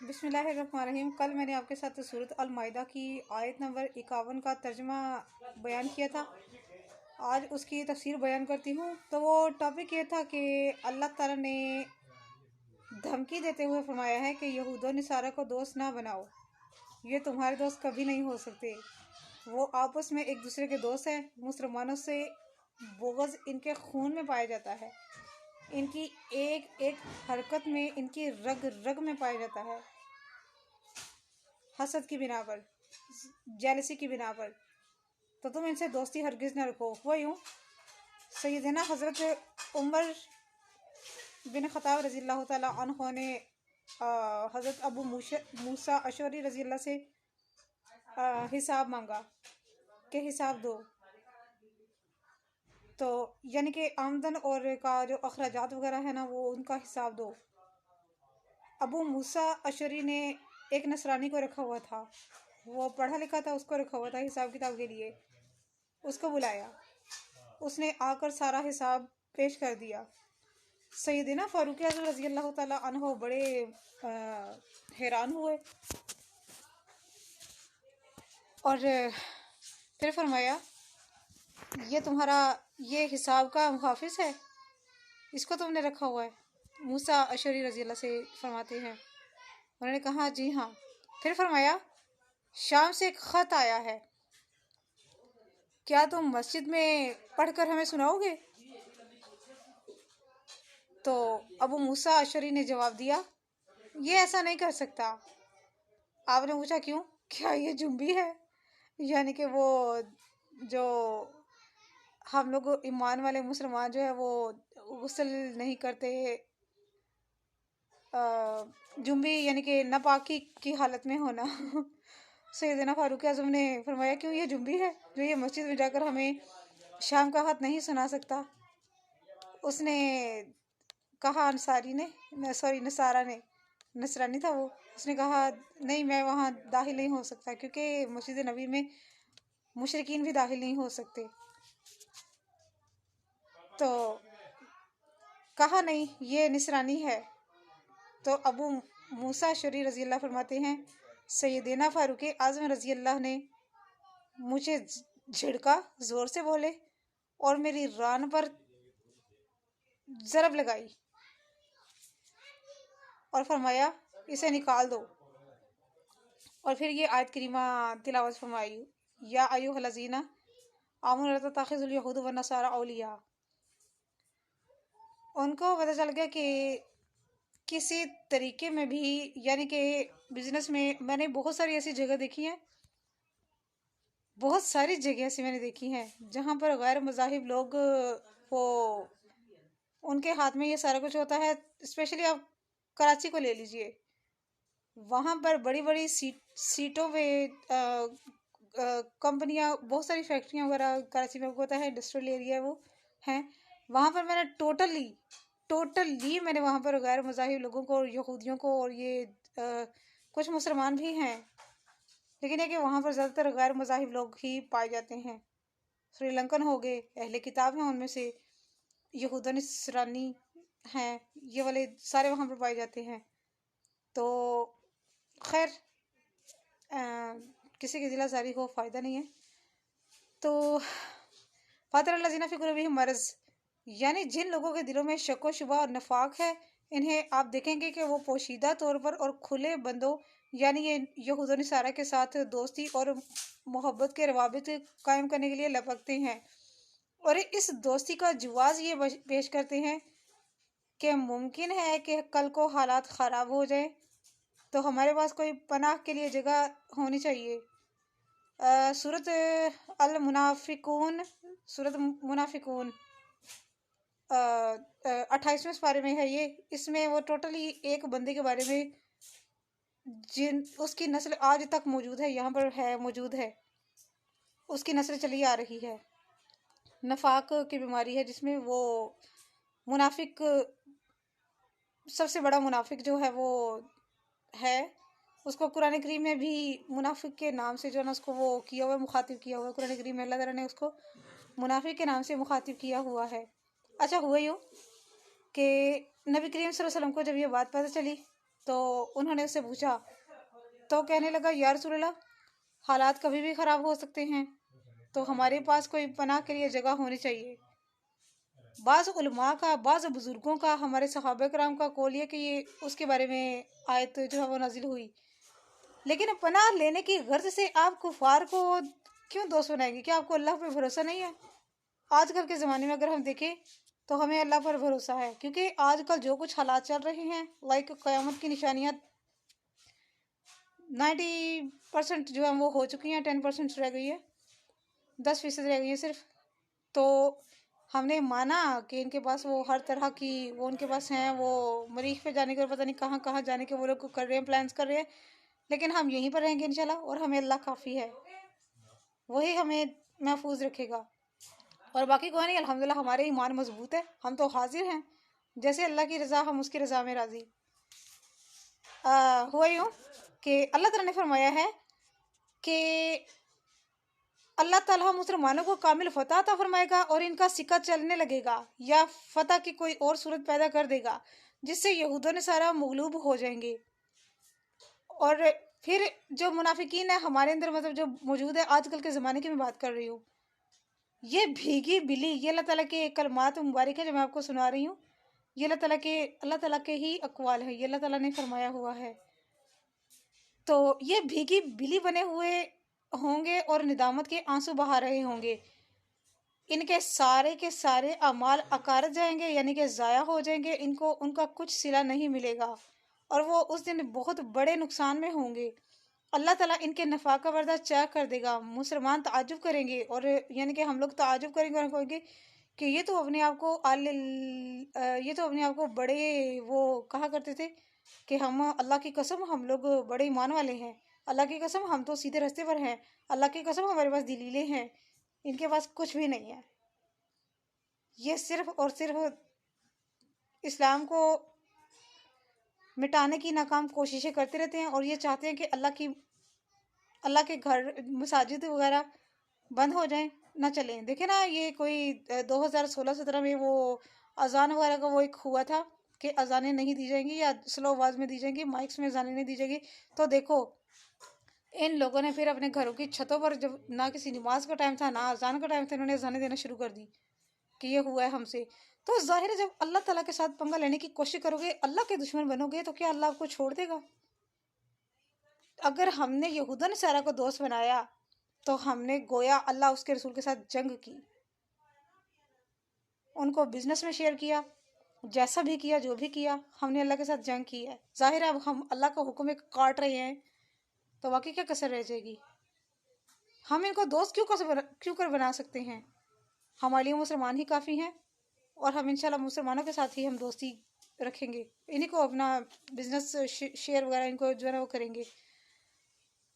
بسم اللہ الرحمن الرحیم۔ کل میں نے آپ کے ساتھ سورۃ المائدہ کی آیت نمبر 51 کا ترجمہ بیان کیا تھا۔ آج اس کی تفسیر بیان کرتی ہوں۔ تو وہ ٹاپک یہ تھا کہ اللہ تعالیٰ نے دھمکی دیتے ہوئے فرمایا ہے کہ یہود و نصارہ کو دوست نہ بناؤ، یہ تمہارے دوست کبھی نہیں ہو سکتے۔ وہ آپس میں ایک دوسرے کے دوست ہیں۔ مسلمانوں سے بغض ان کے خون میں پایا جاتا ہے، ان کی ایک ایک حرکت میں، ان کی رگ رگ میں پایا جاتا ہے، حسد کی بنا پر، جیلسی کی بنا پر۔ تو تم ان سے دوستی ہرگز نہ رکھو۔ ہوا یوں، سیدنا حضرت عمر بن خطاب رضی اللہ تعالیٰ عنہ نے حضرت ابو موسیٰ اشعری رضی اللہ سے حساب مانگا کہ حساب دو، تو یعنی کہ آمدن اور کا جو اخراجات وغیرہ ہے نا، وہ ان کا حساب دو۔ ابو موسیٰ اشعری نے ایک نصرانی کو رکھا ہوا تھا، وہ پڑھا لکھا تھا، اس کو رکھا ہوا تھا حساب کتاب کے لیے۔ اس کو بلایا، اس نے آ کر سارا حساب پیش کر دیا۔ سیدنا فاروق اعظم رضی اللہ تعالیٰ عنہ بڑے حیران ہوئے اور پھر فرمایا، یہ تمہارا یہ حساب کا محافظ ہے، اس کو تم نے رکھا ہوا ہے؟ موسیٰ اشعری رضی اللہ سے فرماتے ہیں، انہوں نے کہا جی ہاں۔ پھر فرمایا، شام سے ایک خط آیا ہے، کیا تم مسجد میں پڑھ کر ہمیں سناؤ گے؟ تو ابو موسیٰ اشعری نے جواب دیا، یہ ایسا نہیں کر سکتا۔ آپ نے پوچھا کیوں؟ کیا یہ جنبی ہے؟ یعنی کہ وہ جو ہم لوگ ایمان والے مسلمان جو ہے وہ غسل نہیں کرتے، جنبی یعنی کہ ناپاکی کی حالت میں ہونا۔ سیدنا فاروق اعظم نے فرمایا، کیوں یہ جنبی ہے جو یہ مسجد میں جا کر ہمیں شام کا خط نہیں سنا سکتا؟ اس نے کہا نصرانی تھا وہ، اس نے کہا نہیں، میں وہاں داخل نہیں ہو سکتا، کیونکہ مسجد نبی میں مشرکین بھی داخل نہیں ہو سکتے۔ تو کہا نہیں، یہ نصرانی ہے۔ تو ابو موسیٰ اشعری رضی اللہ فرماتے ہیں، سیدنا فاروق اعظم رضی اللہ نے مجھے جھڑکا، زور سے بولے اور میری ران پر ضرب لگائی اور فرمایا، اسے نکال دو۔ اور پھر یہ آیت کریمہ تلاوت فرمائی، یا ایھا الذین آمنوا لا تتخذوا الیہود والنصارى اولیاء۔ ان کو پتہ چل گیا کہ کسی طریقے میں بھی، یعنی کہ بزنس میں نے بہت ساری ایسی جگہ دیکھی ہیں، بہت ساری جگہ ایسی میں نے دیکھی ہیں جہاں پر غیر مذاہب لوگ وہ ان کے ہاتھ میں یہ سارا کچھ ہوتا ہے۔ اسپیشلی آپ کراچی کو لے لیجئے، وہاں پر بڑی بڑی سیٹوں پہ کمپنیاں، بہت ساری فیکٹریاں وغیرہ کراچی میں ہوتا ہے، انڈسٹریل ایریا وہ ہیں۔ وہاں پر میں نے ٹوٹلی میں نے وہاں پر غیر مذاہب لوگوں کو اور یہودیوں کو، اور یہ کچھ مسلمان بھی ہیں، لیکن یہ کہ وہاں پر زیادہ تر غیر مذاہب لوگ ہی پائے جاتے ہیں۔ سری لنکن ہو گئے، اہل کتاب ہیں، ان میں سے یہود و نصرانی ہیں، یہ والے سارے وہاں پر پائے جاتے ہیں۔ تو خیر، کسی کی دل آزاری کو فائدہ نہیں ہے۔ تو فاطر الذین فی قلوبہم مرض، یعنی جن لوگوں کے دلوں میں شک و شبہ اور نفاق ہے، انہیں آپ دیکھیں گے کہ وہ پوشیدہ طور پر اور کھلے بندوں یعنی یہ یہود و نصارہ کے ساتھ دوستی اور محبت کے روابط قائم کرنے کے لیے لپکتے ہیں، اور اس دوستی کا جواز یہ پیش کرتے ہیں کہ ممکن ہے کہ کل کو حالات خراب ہو جائیں تو ہمارے پاس کوئی پناہ کے لیے جگہ ہونی چاہیے۔ سورۃ المنافقون 28ویں پارے میں ہے یہ۔ اس میں وہ ٹوٹلی ایک بندے کے بارے میں اس کی نسل آج تک موجود ہے، یہاں پر ہے، موجود ہے، اس کی نسل چلی آ رہی ہے۔ نفاق کی بیماری ہے جس میں وہ منافق، سب سے بڑا منافق جو ہے وہ ہے، اس کو قرآن کریم میں بھی منافق کے نام سے جو ہے نا اس کو وہ کیا ہوا ہے، مخاطب کیا ہوا ہے۔ قرآن کریم میں اللہ تعالیٰ نے اس کو منافق کے نام سے مخاطب کیا ہوا ہے۔ اچھا، ہوا یوں کہ نبی کریم صلی اللہ علیہ وسلم کو جب یہ بات پتہ چلی तो उन्होंने उससे पूछा, तो कहने लगा, या रसूल अल्लाह, हालात कभी भी ख़राब हो सकते हैं, तो हमारे पास कोई पनाह के लिए जगह होनी चाहिए। बाज़ उलमा का, बाज़ बुज़ुर्गों का, हमारे सहाबा कराम का कौल ये कि ये उसके बारे में आयत जो है वो नाजिल हुई। लेकिन पनाह लेने की गर्ज से आप कुफार को क्यों दोस्त बनाएंगे? क्या आपको अल्लाह पे भरोसा नहीं है? आजकल के ज़माने में अगर हम देखें तो हमें अल्लाह पर भरोसा है, क्योंकि आजकल जो कुछ हालात चल रहे हैं, लाइक क़यामत की निशानियाँ 90% जो है वो हो चुकी हैं, 10% रह गई है, 10% रह गई है सिर्फ। तो हमने माना कि इनके पास वो हर तरह की वो उनके पास हैं, वो मरीख पे जाने के, पता नहीं कहाँ कहाँ जाने के वो लोग कर रहे हैं, प्लान्स कर रहे हैं, लेकिन हम यहीं पर रहेंगे इंशाल्लाह, और हमें अल्लाह काफ़ी है, वही हमें महफूज रखेगा। और बाकी कोई नहीं, अल्हम्दुलिल्लाह हमारे ईमान मजबूत है, हम तो हाजिर हैं, जैसे अल्लाह की रज़ा हम उसकी रज़ा में राज़ी। हुआ यूँ कि अल्लाह ताला ने फरमाया है कि अल्लाह ताला मुसलमानों को कामिल फ़तह अता फरमाएगा और इनका सिक्का चलने लगेगा, या फ़तह की कोई और सूरत पैदा कर देगा जिससे यहूदों ने सारा मगलूब हो जाएंगे। और फिर जो मुनाफिकीन है हमारे अंदर, मतलब जो मौजूद है आजकल के ज़माने की मैं बात कर रही हूँ, ये भीगी बिली, ये अल्लाह ताला के कलमात मुबारक है जो मैं आपको सुना रही हूँ, ये अल्लाह ताला के ही अक़वाल है, ये अल्लाह ताला ने फरमाया हुआ है। तो ये भीगी बिली बने हुए होंगे और निदामत के आंसू बहा रहे होंगे, इनके सारे के सारे अमाल अकार जाएंगे, यानी कि ज़ाया हो जाएंगे, इनको उनका कुछ सिला नहीं मिलेगा, और वो उस दिन बहुत बड़े नुकसान में होंगे। अल्लाह ताला इनके नफ़ा का पर्दा चाक कर देगा। मुसलमान ताज्जुब करेंगे, और यानी कि हम लोग ताज्जुब करेंगे और कहेंगे कि ये तो अपने आप को ये तो अपने आप को बड़े वो कहा करते थे कि हम अल्लाह की कसम हम लोग बड़े ईमान वाले हैं, अल्लाह की कसम हम तो सीधे रास्ते पर हैं, अल्लाह की कसम हमारे पास दलीलें हैं। इनके पास कुछ भी नहीं है, ये सिर्फ और सिर्फ इस्लाम को मिटाने की नाकाम कोशिशें करते रहते हैं, और ये चाहते हैं कि अल्लाह के घर मसाजिद वगैरह बंद हो जाएं, ना चलें। देखे ना, ये कोई 2016-17 में वो अजान वगैरह का वो एक हुआ था कि अजानें नहीं दी जाएंगी, या स्लो आवाज़ में दी जाएंगी, माइक्स में अजानें नहीं दी जाएंगी। तो देखो इन लोगों ने फिर अपने घरों की छतों पर, जब ना किसी नमाज का टाइम था ना अजान का टाइम था, इन्होंने अजानें देना शुरू कर दी कि ये हुआ है हमसे। तो जाहिर है जब अल्लाह ताला के साथ पंगा लेने की कोशिश करोगे, अल्लाह के दुश्मन बनोगे, तो क्या अल्लाह आपको छोड़ देगा? अगर हमने यहूदा नसारा को दोस्त बनाया तो हमने गोया अल्लाह उसके रसूल के साथ जंग की, उनको बिजनेस में शेयर किया, जैसा भी किया, जो भी किया, हमने अल्लाह के साथ जंग की है। जाहिर है अब हम अल्लाह का हुक्म एक काट रहे हैं, तो बाकी क्या कसर रह जाएगी? हम इनको दोस्त क्यों कर बना सकते हैं? हमारे लिए मुसलमान ही काफ़ी हैं, और हम इंशाल्लाह मुसलमानों के साथ ही हम दोस्ती रखेंगे, इन्हीं को अपना बिजनेस शेयर वगैरह इनको जो है ना वो करेंगे।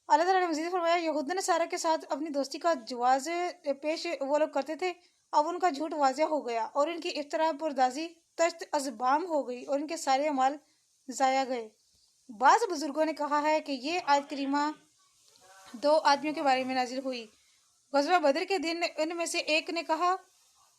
अल्लाह ताला ने मज़ीद फरमाया, यहूद नसारा के साथ अपनी दोस्ती का जवाज़ पेश वो लोग करते थे, अब उनका झूठ वाज़िह हो गया, और इनकी इफ्तरा पुरदाजी तश्त अज़बाम हो गई, और इनके सारे अमाल ज़ाया गए। बाज़ बुज़ुर्गों ने कहा है कि ये आयत करीमा 2 आदमियों के बारे में नाजिल हुई। ग़ज़वा बदर के दिन इनमें से एक ने कहा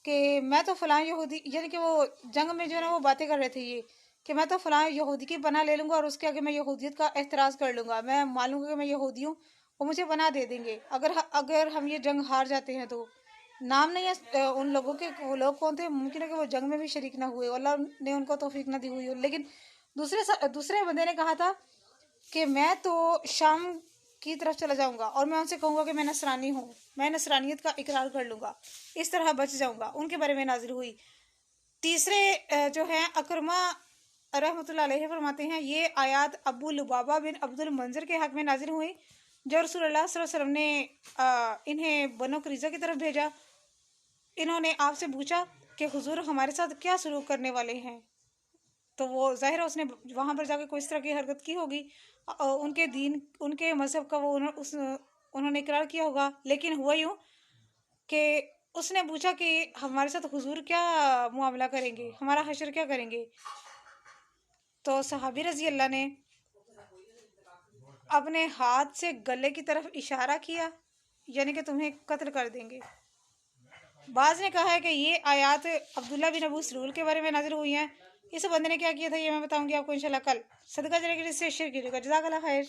कि मैं तो फ़लाँ यहूदी, यानी कि वो जंग में जो है ना वो बातें कर रहे थे ये, कि मैं तो फ़लाँ यहूदी की पनाह ले लूँगा, और उसके आगे मैं यहूदियत का एहतराज़ कर लूँगा, मैं मान लूँगा कि मैं यहूदी हूँ, वो मुझे पनाह दे देंगे अगर हम ये जंग हार जाते हैं तो। नाम नहीं है उन लोगों के, वो लोग कौन थे, मुमकिन है कि वो जंग में भी शरीक ना हुए, अल्लाह ने उनको तौफीक ना दी हुई हो। लेकिन दूसरे बंदे ने कहा था कि मैं तो शाम की तरफ चला जाऊंगा, और मैं उनसे कहूँगा कि मैं नसरानी हूँ, मैं नसरानियत का इकरार कर लूँगा, इस तरह बच जाऊँगा। उनके बारे में नाजिल हुई। तीसरे जो हैं अकरमा रहमतुल्लाह अलैहि फरमाते हैं, ये आयत अबू लुबाबा बिन अब्दुल मंजर के हक़ में नाजिल हुई, जो रसूलुल्लाह सल्लल्लाहु अलैहि वसल्लम ने इन्हें बनो कुरैज़ा की तरफ भेजा। इन्होंने आपसे पूछा कि हुजूर हमारे साथ क्या सलूक करने वाले हैं, तो वो ज़ाहिर है उसने वहाँ पर जाकर कोई इस तरह की हरकत की होगी, उनके दीन उनके मज़हब का वो उन्होंने इकरार किया होगा। लेकिन हुआ यूँ कि उसने पूछा कि हमारे साथ हुजूर क्या मुआमला करेंगे, हमारा हशर क्या करेंगे? तो सहाबी रज़ी अल्लाह ने अपने हाथ से गले की तरफ इशारा किया, यानी कि तुम्हें कत्ल कर देंगे। बाज़ ने कहा है कि ये आयत अब्दुल्ला बिन अबू सलूल के बारे में नाज़िल हुई हैं, اس بندے نے کیا کیا تھا یہ میں بتاؤں گی آپ کو انشاءاللہ کل. صدقہ جاریہ کے لیے سے شیئر کیجیے گا. جزاک اللہ خیر.